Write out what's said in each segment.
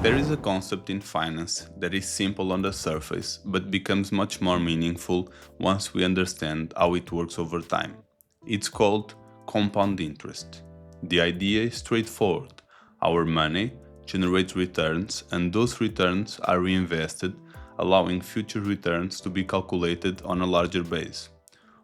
There is a concept in finance that is simple on the surface but becomes much more meaningful once we understand how it works over time. It's called compound interest. The idea is straightforward. Our money generates returns and those returns are reinvested, allowing future returns to be calculated on a larger base.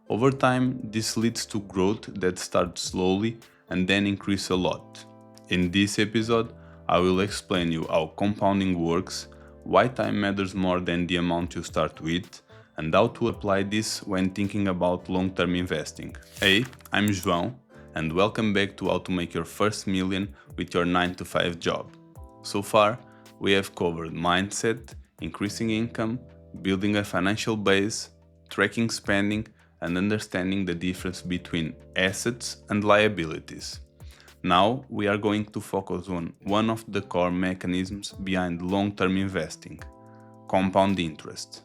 Over time, this leads to growth that starts slowly and then increase a lot. In this episode, I will explain you how compounding works, why time matters more than the amount you start with, and how to apply this when thinking about long-term investing. Hey, I'm João, and welcome back to How to Make Your First Million with Your 9 to 5 job. So far, we have covered mindset, increasing income, building a financial base, tracking spending, and understanding the difference between assets and liabilities. Now we are going to focus on one of the core mechanisms behind long-term investing: compound interest.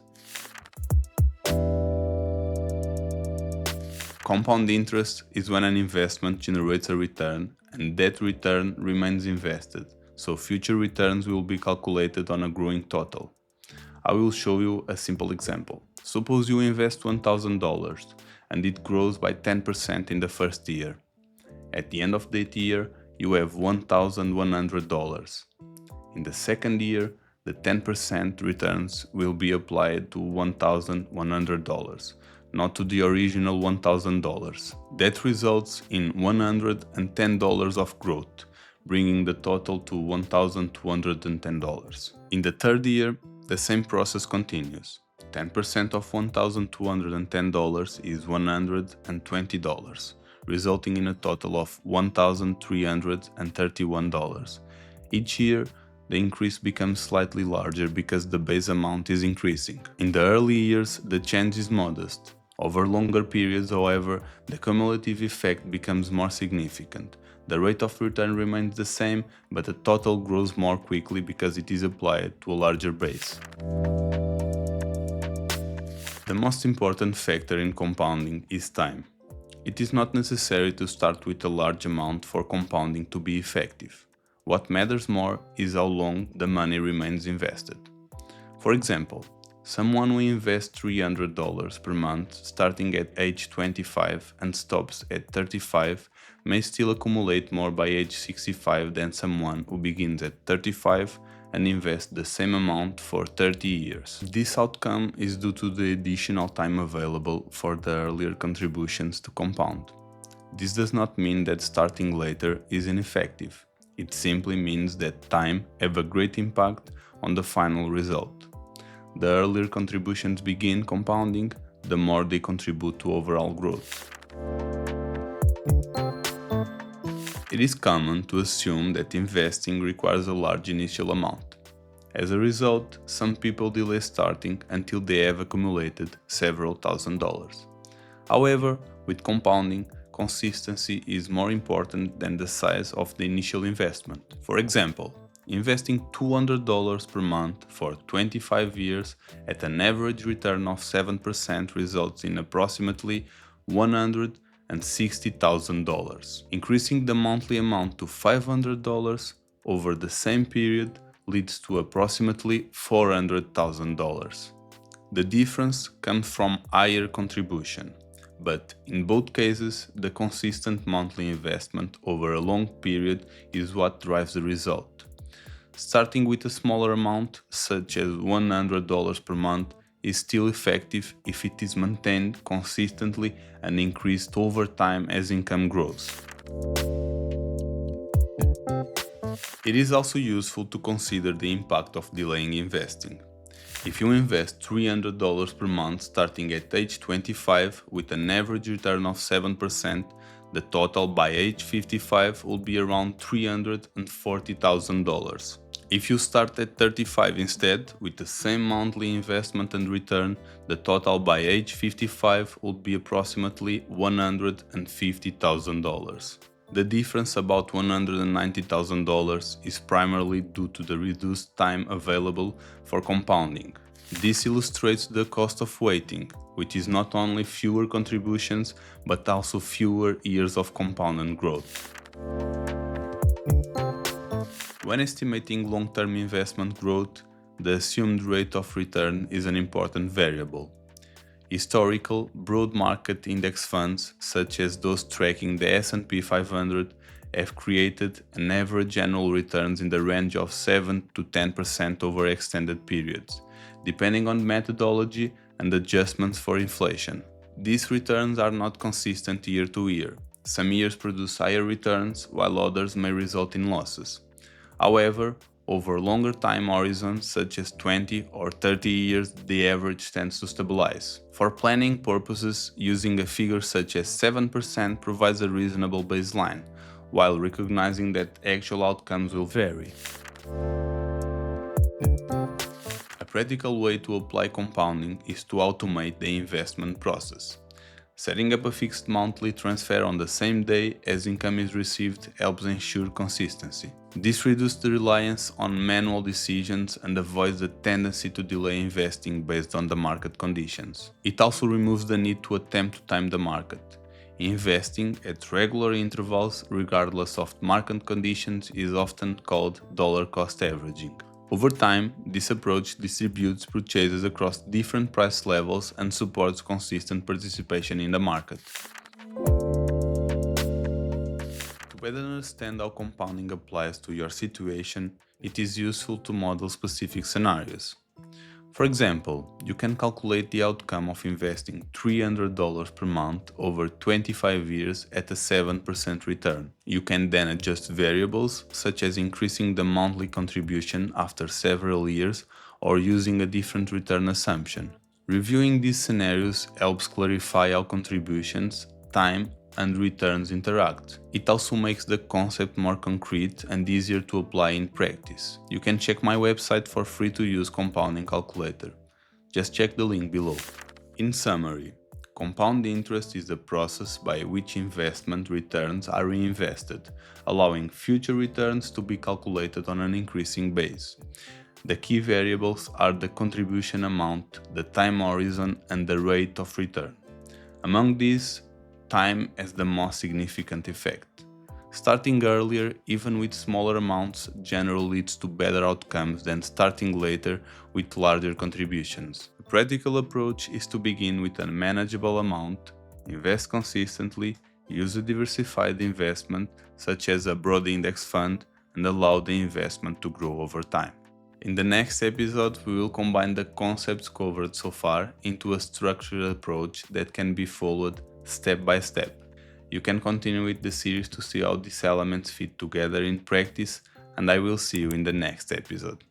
Compound interest is when an investment generates a return and that return remains invested, so future returns will be calculated on a growing total. I will show you a simple example. Suppose you invest $1,000 and it grows by 10% in the first year. At the end of that year, you have $1,100. In the second year, the 10% returns will be applied to $1,100, not to the original $1,000. That results in $110 of growth, bringing the total to $1,210. In the third year, the same process continues. 10% of $1,210 is $120, resulting in a total of $1,331. Each year, the increase becomes slightly larger because the base amount is increasing. In the early years, the change is modest. Over longer periods, however, the cumulative effect becomes more significant. The rate of return remains the same, but the total grows more quickly because it is applied to a larger base. The most important factor in compounding is time. It is not necessary to start with a large amount for compounding to be effective. What matters more is how long the money remains invested. For example, someone who invests $300 per month starting at age 25 and stops at 35 may still accumulate more by age 65 than someone who begins at 35 and invests the same amount for 30 years. This outcome is due to the additional time available for the earlier contributions to compound. This does not mean that starting later is ineffective. It simply means that time have a great impact on the final result. The earlier contributions begin compounding, the more they contribute to overall growth. It is common to assume that investing requires a large initial amount. As a result, some people delay starting until they have accumulated several $1,000s. However, with compounding, consistency is more important than the size of the initial investment. For example, investing $200 per month for 25 years at an average return of 7% results in approximately $160,000. Increasing the monthly amount to $500 over the same period leads to approximately $400,000. The difference comes from higher contribution, but in both cases, the consistent monthly investment over a long period is what drives the result. Starting with a smaller amount, such as $100 per month, is still effective if it is maintained consistently and increased over time as income grows. It is also useful to consider the impact of delaying investing. If you invest $300 per month starting at age 25 with an average return of 7%, the total by age 55 will be around $340,000. If you start at 35 instead, with the same monthly investment and return, the total by age 55 would be approximately $150,000. The difference, about $190,000, is primarily due to the reduced time available for compounding. This illustrates the cost of waiting, which is not only fewer contributions, but also fewer years of compounded growth. When estimating long-term investment growth, the assumed rate of return is an important variable. Historical, broad market index funds, such as those tracking the S&P 500, have created an average annual returns in the range of 7 to 10% over extended periods, depending on methodology and adjustments for inflation. These returns are not consistent year to year. Some years produce higher returns, while others may result in losses. However, over longer time horizons, such as 20 or 30 years, the average tends to stabilize. For planning purposes, using a figure such as 7% provides a reasonable baseline, while recognizing that actual outcomes will vary. A practical way to apply compounding is to automate the investment process. Setting up a fixed monthly transfer on the same day as income is received helps ensure consistency. This reduces the reliance on manual decisions and avoids the tendency to delay investing based on the market conditions. It also removes the need to attempt to time the market. Investing at regular intervals, regardless of market conditions, is often called dollar cost averaging. Over time, this approach distributes purchases across different price levels and supports consistent participation in the market. To better understand how compounding applies to your situation, it is useful to model specific scenarios. For example, you can calculate the outcome of investing $300 per month over 25 years at a 7% return. You can then adjust variables, such as increasing the monthly contribution after several years or using a different return assumption. Reviewing these scenarios helps clarify how contributions, time, and returns interact. It also makes the concept more concrete and easier to apply in practice. You can check my website for free to use compounding calculator. Just check the link below. In summary, compound interest is the process by which investment returns are reinvested, allowing future returns to be calculated on an increasing base. The key variables are the contribution amount, the time horizon, and the rate of return. Among these, time has the most significant effect. Starting earlier, even with smaller amounts, generally leads to better outcomes than starting later with larger contributions. A practical approach is to begin with a manageable amount, invest consistently, use a diversified investment such as a broad index fund, and allow the investment to grow over time. In the next episode, we will combine the concepts covered so far into a structured approach that can be followed step by step. You can continue with the series to see how these elements fit together in practice, and I will see you in the next episode.